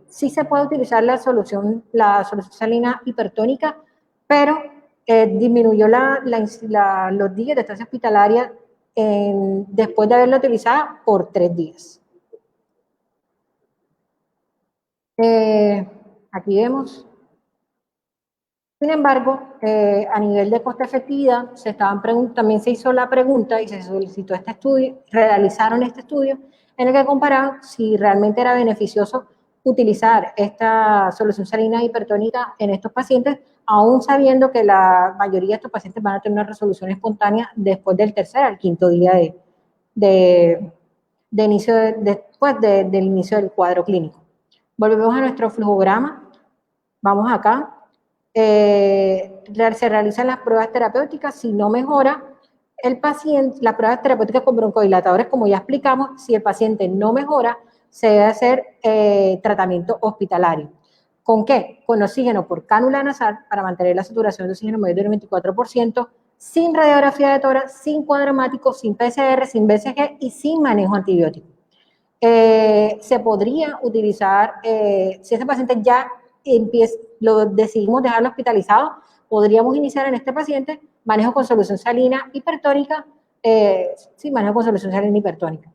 sí se puede utilizar la solución salina hipertónica, pero disminuyó los días de estancia hospitalaria después de haberla utilizada por 3 días. Aquí vemos. Sin embargo, a nivel de coste-efectividad, también se hizo la pregunta y se solicitó este estudio, realizaron este estudio en el que comparaban si realmente era beneficioso utilizar esta solución salina hipertónica en estos pacientes, aún sabiendo que la mayoría de estos pacientes van a tener una resolución espontánea después del tercer al quinto día del inicio del cuadro clínico. Volvemos a nuestro flujograma. Vamos acá. Se realizan las pruebas terapéuticas. Si no mejora el paciente, las pruebas terapéuticas con broncodilatadores, como ya explicamos, si el paciente no mejora, se debe hacer tratamiento hospitalario. ¿Con qué? Con oxígeno por cánula nasal para mantener la saturación de oxígeno mayor del 24%, sin radiografía de tórax, sin cuadromático, sin PCR, sin BCG y sin manejo antibiótico. Se podría utilizar, si ese paciente ya decidimos dejarlo hospitalizado, podríamos iniciar en este paciente manejo con solución salina hipertónica, manejo con solución salina hipertónica.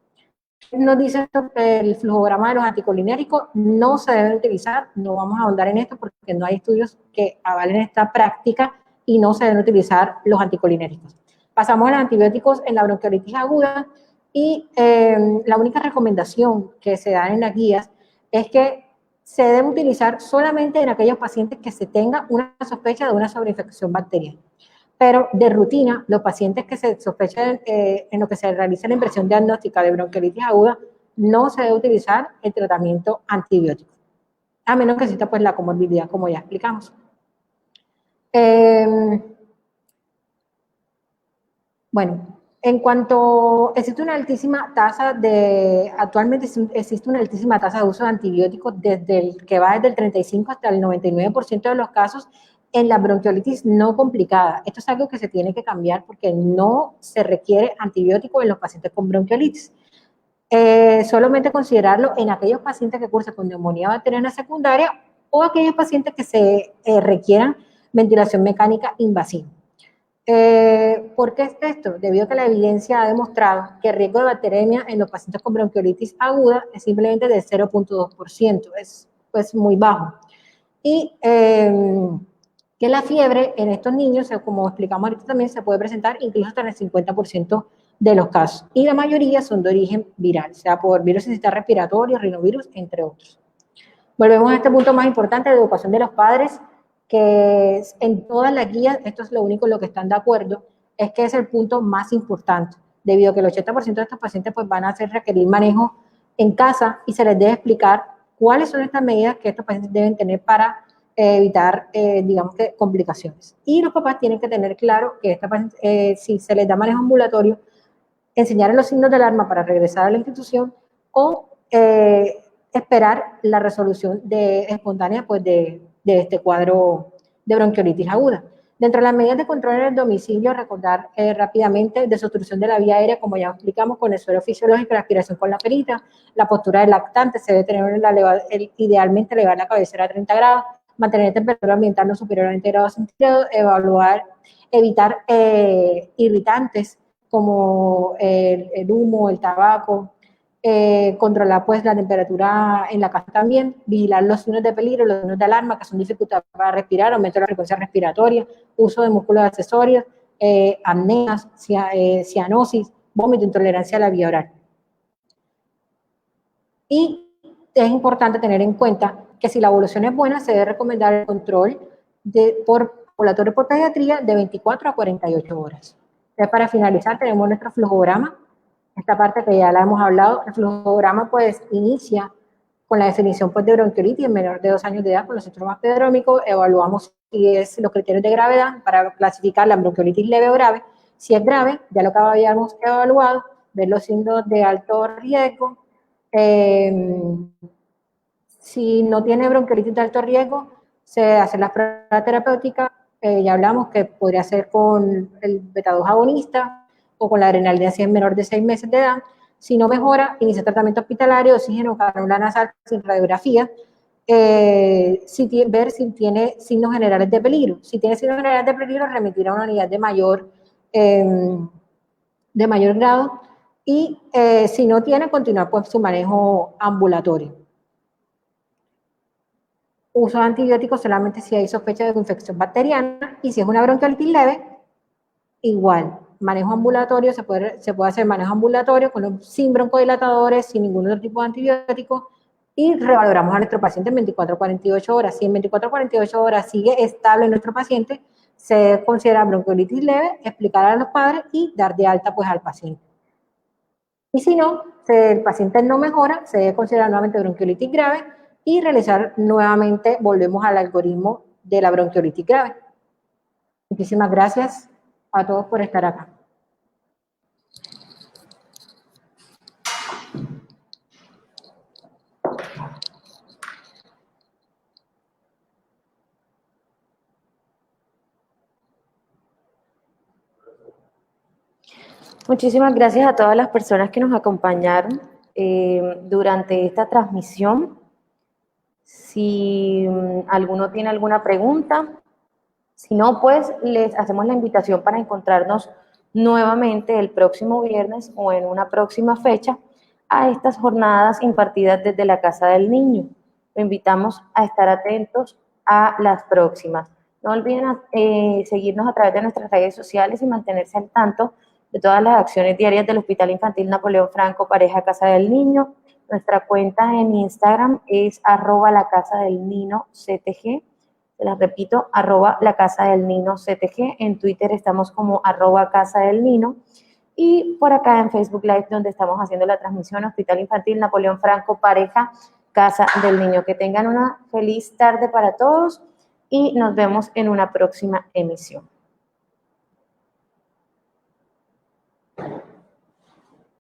Nos dice esto que el flujograma de los anticolinéricos no se deben utilizar, no vamos a ahondar en esto porque no hay estudios que avalen esta práctica y no se deben utilizar los anticolinéricos. Pasamos a los antibióticos en la bronquiolitis aguda y la única recomendación que se da en las guías es que se debe utilizar solamente en aquellos pacientes que se tenga una sospecha de una sobreinfección bacteriana. Pero de rutina, los pacientes que se sospechan en lo que se realiza la impresión diagnóstica de bronquiolitis aguda, no se debe utilizar el tratamiento antibiótico, a menos que exista pues la comorbilidad, como ya explicamos. Bueno, en cuanto existe una altísima tasa actualmente existe una altísima tasa de uso de antibióticos que va desde el 35 hasta el 99% de los casos en la bronquiolitis no complicada. Esto es algo que se tiene que cambiar porque no se requiere antibiótico en los pacientes con bronquiolitis. Solamente considerarlo en aquellos pacientes que cursan con neumonía bacteriana secundaria o aquellos pacientes que se requieran ventilación mecánica invasiva. ¿Por qué es esto? Debido a que la evidencia ha demostrado que el riesgo de bacteremia en los pacientes con bronquiolitis aguda es simplemente de 0.2%, es pues muy bajo. Y que la fiebre en estos niños, como explicamos ahorita también, se puede presentar incluso hasta en el 50% de los casos. Y la mayoría son de origen viral, sea por virus sincitial respiratorio, rinovirus, entre otros. Volvemos a este punto más importante de educación de los padres, que en todas las guías, esto es lo único en lo que están de acuerdo, es que es el punto más importante, debido a que el 80% de estos pacientes pues, van a requerir manejo en casa y se les debe explicar cuáles son estas medidas que estos pacientes deben tener para evitar, digamos que, complicaciones. Y los papás tienen que tener claro que si se les da manejo ambulatorio, enseñar los signos de alarma para regresar a la institución o esperar la resolución espontánea pues, de este cuadro de bronquiolitis aguda. Dentro de las medidas de control en el domicilio, recordar rápidamente desobstrucción de la vía aérea, como ya explicamos, con el suero fisiológico, la aspiración con la perita, la postura del lactante, se debe tener idealmente elevar la cabecera a 30 grados, mantener temperatura ambiental no superior a 20 grados centígrados, evitar irritantes como el humo, el tabaco, controlar pues la temperatura en la casa también, vigilar los signos de peligro, los signos de alarma que son dificultad para respirar, aumento de la frecuencia respiratoria, uso de músculos accesorios, apneas, cianosis, vómito, intolerancia a la vía oral. Y es importante tener en cuenta que si la evolución es buena, se debe recomendar el control por ambulatorio por pediatría de 24 a 48 horas. Entonces, para finalizar, tenemos nuestro flujograma. Esta parte que ya la hemos hablado, el flujograma pues inicia con la definición pues, de bronquiolitis en menor de 2 años de edad con los síntomas prodrómicos, evaluamos si es los criterios de gravedad para clasificar la bronquiolitis leve o grave. Si es grave, ya lo que habíamos evaluado, ver los signos de alto riesgo. Si no tiene bronquiolitis de alto riesgo, se hace la prueba terapéutica, ya hablamos que podría ser con el beta-2 agonista o con la adrenalina si es menor de 6 meses de edad. Si no mejora, inicia tratamiento hospitalario, oxígeno, canula nasal sin radiografía, ver si tiene signos generales de peligro. Si tiene signos generales de peligro, remitir a una unidad de mayor grado y si no tiene, continuar pues, su manejo ambulatorio. Uso de antibióticos solamente si hay sospecha de infección bacteriana y si es una bronquiolitis leve, igual. Manejo ambulatorio, se puede hacer manejo ambulatorio sin broncodilatadores, sin ningún otro tipo de antibiótico y revaloramos a nuestro paciente en 24 a 48 horas. Si en 24 a 48 horas sigue estable nuestro paciente, se considera bronquiolitis leve, explicar a los padres y dar de alta pues al paciente. Y si no, si el paciente no mejora, se debe considerar nuevamente bronquiolitis grave y realizar nuevamente, volvemos al algoritmo de la bronquiolitis grave. Muchísimas gracias a todos por estar acá. Muchísimas gracias a todas las personas que nos acompañaron durante esta transmisión. Si alguno tiene alguna pregunta, si no, pues les hacemos la invitación para encontrarnos nuevamente el próximo viernes o en una próxima fecha a estas jornadas impartidas desde la Casa del Niño. Lo invitamos a estar atentos a las próximas. No olviden seguirnos a través de nuestras redes sociales y mantenerse al tanto de todas las acciones diarias del Hospital Infantil Napoleón Franco Pareja Casa del Niño. Nuestra cuenta en Instagram es @lacasadelnino_ctg. Se las repito, @lacasadelnino_ctg. En Twitter estamos como @casadelnino. Y por acá en Facebook Live, donde estamos haciendo la transmisión, Hospital Infantil Napoleón Franco Pareja Casa del Niño. Que tengan una feliz tarde para todos y nos vemos en una próxima emisión.